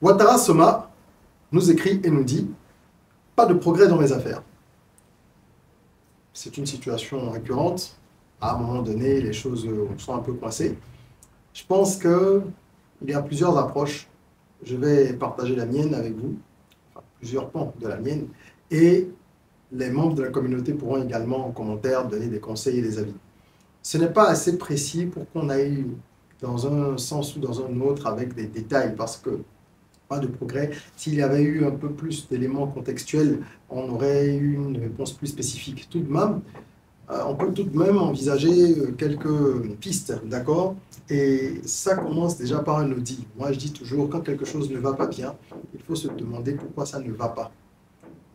Ouattara Soma nous écrit et nous dit « Pas de progrès dans mes affaires ». C'est une situation récurrente. À un moment donné, les choses sont un peu coincées. Je pense qu'il y a plusieurs approches. Je vais partager la mienne avec vous, enfin, plusieurs pans de la mienne, et les membres de la communauté pourront également en commentaire donner des conseils et des avis. Ce n'est pas assez précis pour qu'on aille dans un sens ou dans un autre avec des détails, parce que pas de progrès. S'il y avait eu un peu plus d'éléments contextuels, on aurait eu une réponse plus spécifique. Tout de même, on peut tout de même envisager quelques pistes, d'accord? Et ça commence déjà par un audit. Moi, je dis toujours, quand quelque chose ne va pas bien, il faut se demander pourquoi ça ne va pas.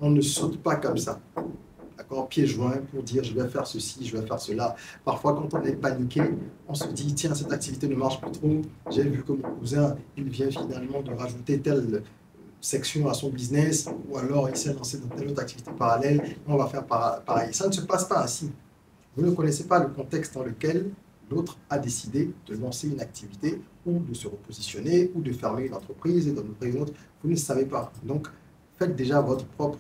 On ne saute pas comme ça, d'accord, pieds joints pour dire je vais faire ceci, je vais faire cela. Parfois, quand on est paniqué, on se dit tiens, cette activité ne marche plus trop. J'ai vu que mon cousin, il vient finalement de rajouter telle section à son business, ou alors il s'est lancé dans telle autre activité parallèle, on va faire pareil. Ça ne se passe pas ainsi. Vous ne connaissez pas le contexte dans lequel l'autre a décidé de lancer une activité ou de se repositionner ou de fermer une entreprise et d'en ouvrir une autre. Vous ne le savez pas. Donc, faites déjà votre propre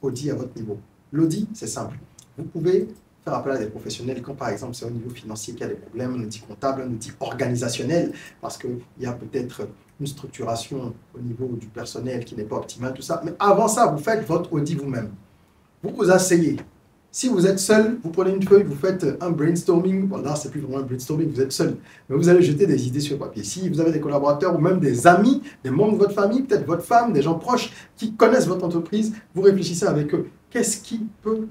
audit à votre niveau. L'audit, c'est simple. Vous pouvez faire appel à des professionnels quand, par exemple, c'est au niveau financier qu'il y a des problèmes, un outil comptable, un outil organisationnel, parce qu'il y a peut-être une structuration au niveau du personnel qui n'est pas optimale, tout ça. Mais avant ça, vous faites votre audit vous-même. Vous vous asseyez. Si vous êtes seul, vous prenez une feuille, vous faites un brainstorming. Bon, là, c'est plus vraiment un brainstorming, vous êtes seul. Mais vous allez jeter des idées sur papier. Si vous avez des collaborateurs ou même des amis, des membres de votre famille, peut-être votre femme, des gens proches qui connaissent votre entreprise, vous réfléchissez avec eux. Qu'est-ce qui peut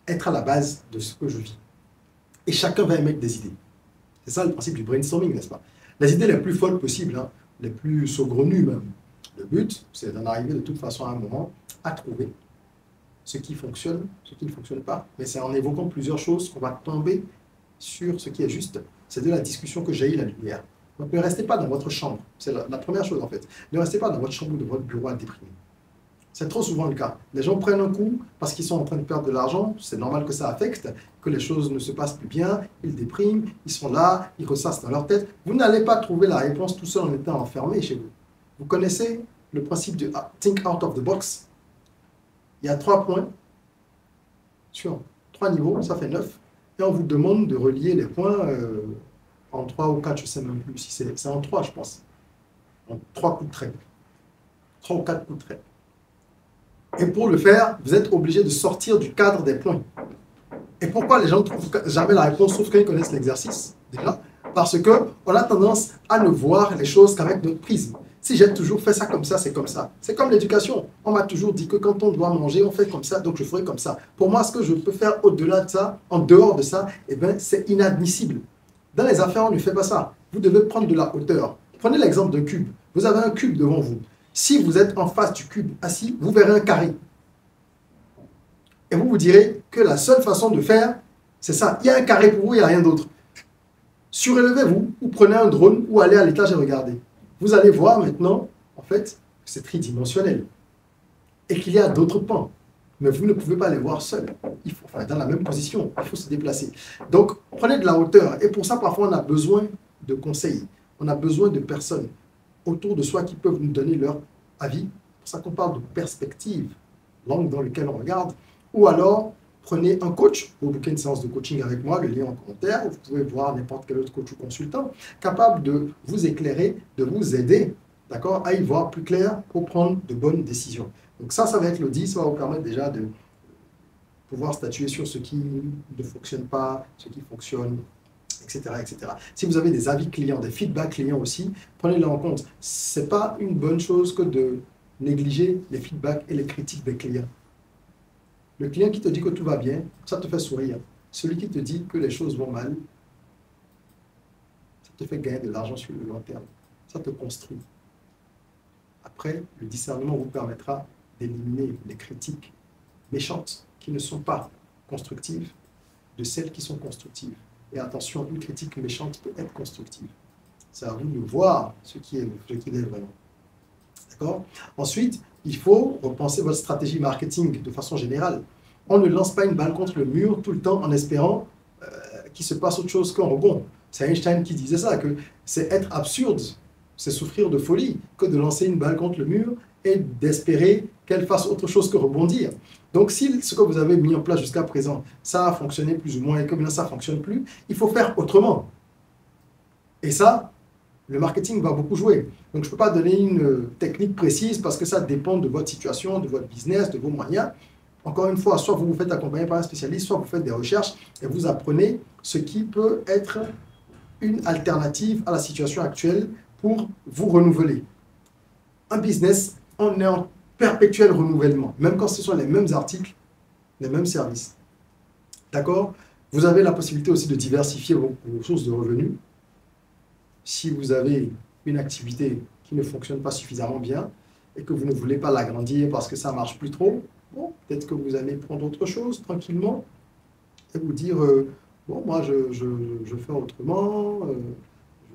être à la base de ce que je vis? Et chacun va émettre des idées. C'est ça le principe du brainstorming, n'est-ce pas? Les idées les plus folles possibles, hein, les plus saugrenues même. Le but, c'est d'en arriver de toute façon à un moment à trouver ce qui fonctionne, ce qui ne fonctionne pas. Mais c'est en évoquant plusieurs choses qu'on va tomber sur ce qui est juste. C'est de la discussion que jaillit la lumière. Donc ne restez pas dans votre chambre. C'est la première chose en fait. Ne restez pas dans votre chambre ou dans votre bureau à déprimer. C'est trop souvent le cas. Les gens prennent un coup parce qu'ils sont en train de perdre de l'argent. C'est normal que ça affecte, que les choses ne se passent plus bien. Ils dépriment, ils sont là, ils ressassent dans leur tête. Vous n'allez pas trouver la réponse tout seul en étant enfermé chez vous. Vous connaissez le principe du think out of the box? Il y a 3 points sur 3 niveaux, ça fait 9. Et on vous demande de relier les points en 3 ou 4, je ne sais même plus si c'est en 3, je pense. En 3 coups de trait. 3 ou 4 coups de trait. Et pour le faire, vous êtes obligé de sortir du cadre des points. Et pourquoi les gens ne trouvent jamais la réponse, sauf quand ils connaissent l'exercice, déjà? Parce qu'on a tendance à ne voir les choses qu'avec notre prisme. Si j'ai toujours fait ça comme ça, c'est comme ça. C'est comme l'éducation. On m'a toujours dit que quand on doit manger, on fait comme ça, donc je ferai comme ça. Pour moi, ce que je peux faire au-delà de ça, en dehors de ça, eh bien, c'est inadmissible. Dans les affaires, on ne fait pas ça. Vous devez prendre de la hauteur. Prenez l'exemple d'un cube. Vous avez un cube devant vous. Si vous êtes en face du cube assis, vous verrez un carré. Et vous vous direz que la seule façon de faire, c'est ça. Il y a un carré pour vous, il n'y a rien d'autre. Surélevez-vous ou prenez un drone ou allez à l'étage et regardez. Vous allez voir maintenant, en fait, que c'est tridimensionnel et qu'il y a d'autres pans. Mais vous ne pouvez pas les voir seul. Il faut, enfin, dans la même position, il faut se déplacer. Donc, prenez de la hauteur. Et pour ça, parfois, on a besoin de conseils. On a besoin de personnes autour de soi qui peuvent nous donner leur avis. C'est pour ça qu'on parle de perspective, l'angle dans lequel on regarde. Ou alors, prenez un coach, vous booker une séance de coaching avec moi, le lien en commentaire. Vous pouvez voir n'importe quel autre coach ou consultant capable de vous éclairer, de vous aider, d'accord, à y voir plus clair pour prendre de bonnes décisions. Donc ça va être l'audit, ça va vous permettre déjà de pouvoir statuer sur ce qui ne fonctionne pas, ce qui fonctionne, etc., etc. Si vous avez des avis clients, des feedbacks clients aussi, prenez-les en compte. Ce n'est pas une bonne chose que de négliger les feedbacks et les critiques des clients. Le client qui te dit que tout va bien, ça te fait sourire. Celui qui te dit que les choses vont mal, ça te fait gagner de l'argent sur le long terme. Ça te construit. Après, le discernement vous permettra d'éliminer les critiques méchantes qui ne sont pas constructives de celles qui sont constructives. Et attention, une critique méchante peut être constructive. C'est à vous de voir ce qui est vraiment. D'accord? Ensuite, il faut repenser votre stratégie marketing de façon générale. On ne lance pas une balle contre le mur tout le temps en espérant qu'il se passe autre chose qu'un rebond. C'est Einstein qui disait ça, que c'est être absurde c'est souffrir de folie que de lancer une balle contre le mur et d'espérer qu'elle fasse autre chose que rebondir. Donc, si ce que vous avez mis en place jusqu'à présent, ça a fonctionné plus ou moins et que maintenant ça ne fonctionne plus, il faut faire autrement. Et ça, le marketing va beaucoup jouer. Donc, je ne peux pas donner une technique précise parce que ça dépend de votre situation, de votre business, de vos moyens. Encore une fois, soit vous vous faites accompagner par un spécialiste, soit vous faites des recherches et vous apprenez ce qui peut être une alternative à la situation actuelle pour vous renouveler. Un business, on est en perpétuel renouvellement, même quand ce sont les mêmes articles, les mêmes services. D'accord? Vous avez la possibilité aussi de diversifier vos sources de revenus. Si vous avez une activité qui ne fonctionne pas suffisamment bien et que vous ne voulez pas l'agrandir parce que ça ne marche plus trop, bon, peut-être que vous allez prendre autre chose tranquillement et vous dire bon, moi je fais autrement,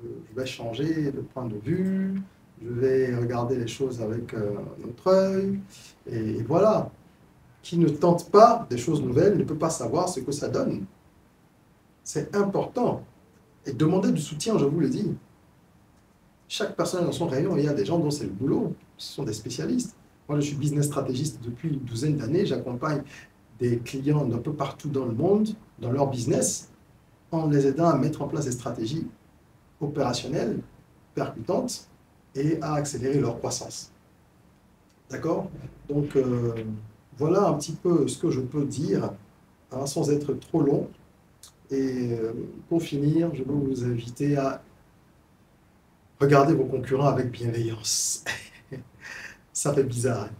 je vais changer de point de vue, je vais regarder les choses avec un autre œil, et voilà. Qui ne tente pas des choses nouvelles ne peut pas savoir ce que ça donne. C'est important. Et demandez du soutien, je vous le dis. Chaque personne dans son rayon, il y a des gens dont c'est le boulot, ce sont des spécialistes. Moi, je suis business stratégiste depuis une douzaine d'années, j'accompagne des clients d'un peu partout dans le monde, dans leur business, en les aidant à mettre en place des stratégies opérationnelles, percutantes, et à accélérer leur croissance. D'accord? Donc, voilà un petit peu ce que je peux dire, hein, sans être trop long. Et pour finir, je veux vous inviter à regarder vos concurrents avec bienveillance. Ça fait bizarre, hein.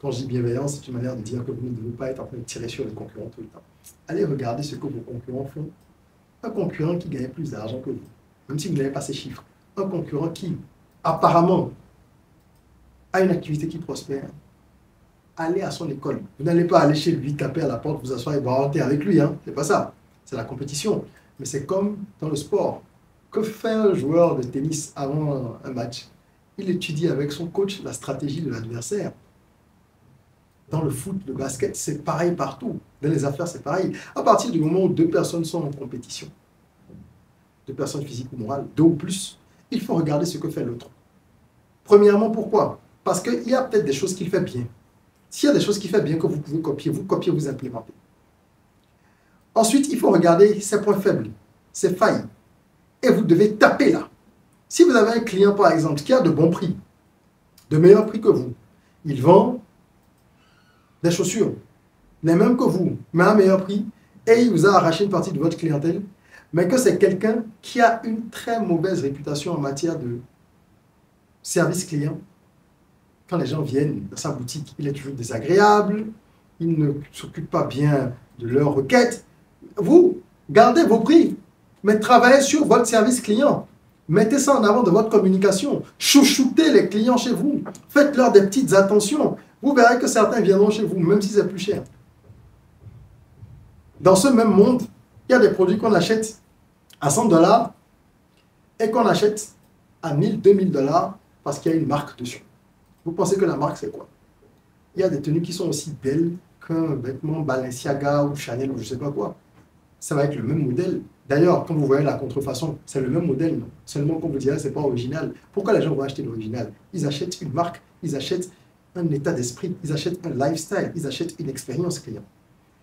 Quand je dis bienveillance, c'est une manière de dire que vous ne devez pas être en train de tirer sur les concurrents tout le temps. Allez regarder ce que vos concurrents font. Un concurrent qui gagne plus d'argent que vous, même si vous n'avez pas ces chiffres. Un concurrent qui, apparemment, a une activité qui prospère. Allez à son école. Vous n'allez pas aller chez lui, taper à la porte, vous asseoir et boire un thé avec lui. Hein. C'est pas ça. C'est la compétition. Mais c'est comme dans le sport. Que fait un joueur de tennis avant un match? Il étudie avec son coach la stratégie de l'adversaire. Dans le foot, le basket, c'est pareil partout. Dans les affaires, c'est pareil. À partir du moment où deux personnes sont en compétition, deux personnes physiques ou morales, deux ou plus, il faut regarder ce que fait l'autre. Premièrement, pourquoi? Parce qu'il y a peut-être des choses qu'il fait bien. S'il y a des choses qu'il fait bien que vous pouvez copier, vous implémentez. Ensuite, il faut regarder ses points faibles, ses failles. Et vous devez taper là. Si vous avez un client, par exemple, qui a de bons prix, de meilleurs prix que vous, il vend des chaussures, les mêmes que vous, mais à un meilleur prix, et il vous a arraché une partie de votre clientèle, mais que c'est quelqu'un qui a une très mauvaise réputation en matière de service client. Quand les gens viennent dans sa boutique, il est toujours désagréable, il ne s'occupe pas bien de leurs requêtes. Vous, gardez vos prix, mais travaillez sur votre service client. Mettez ça en avant de votre communication. Chouchoutez les clients chez vous. Faites-leur des petites attentions. Vous verrez que certains viendront chez vous, même si c'est plus cher. Dans ce même monde, il y a des produits qu'on achète à 100 $ et qu'on achète à 1000, 2000 $ parce qu'il y a une marque dessus. Vous pensez que la marque, c'est quoi? Il y a des tenues qui sont aussi belles qu'un vêtement Balenciaga ou Chanel ou je ne sais pas quoi. Ça va être le même modèle. D'ailleurs, quand vous voyez la contrefaçon, c'est le même modèle, non? Seulement qu'on vous dirait que ce n'est pas original. Pourquoi les gens vont acheter l'original? Ils achètent une marque, ils achètent un état d'esprit, ils achètent un lifestyle, ils achètent une expérience client.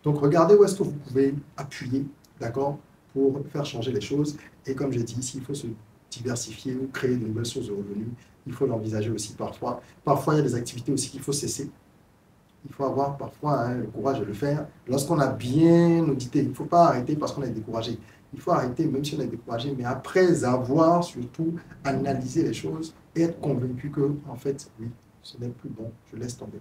Donc, regardez où est-ce que vous pouvez appuyer, d'accord, pour faire changer les choses. Et comme j'ai dit, s'il faut se diversifier ou créer de nouvelles sources de revenus, il faut l'envisager aussi parfois. Parfois, il y a des activités aussi qu'il faut cesser. Il faut avoir parfois le courage de le faire. Lorsqu'on a bien audité, il ne faut pas arrêter parce qu'on est découragé. Il faut arrêter même si on est découragé, mais après avoir surtout analysé les choses et être convaincu que, en fait, oui, ce n'est plus bon, je laisse tomber.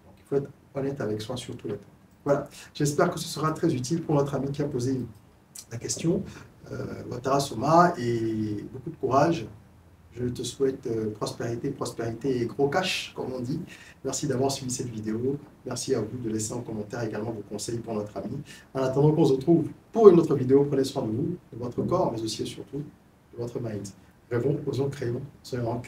Donc, il faut être honnête avec soi sur tous les temps. Voilà, j'espère que ce sera très utile pour notre ami qui a posé la question. Watara Soma, et beaucoup de courage. Je te souhaite prospérité, prospérité et gros cash, comme on dit. Merci d'avoir suivi cette vidéo. Merci à vous de laisser en commentaire également vos conseils pour notre ami. En attendant qu'on se retrouve pour une autre vidéo, prenez soin de vous, de votre corps, mais aussi et surtout de votre mind. Rêvons, osons, créons, soyons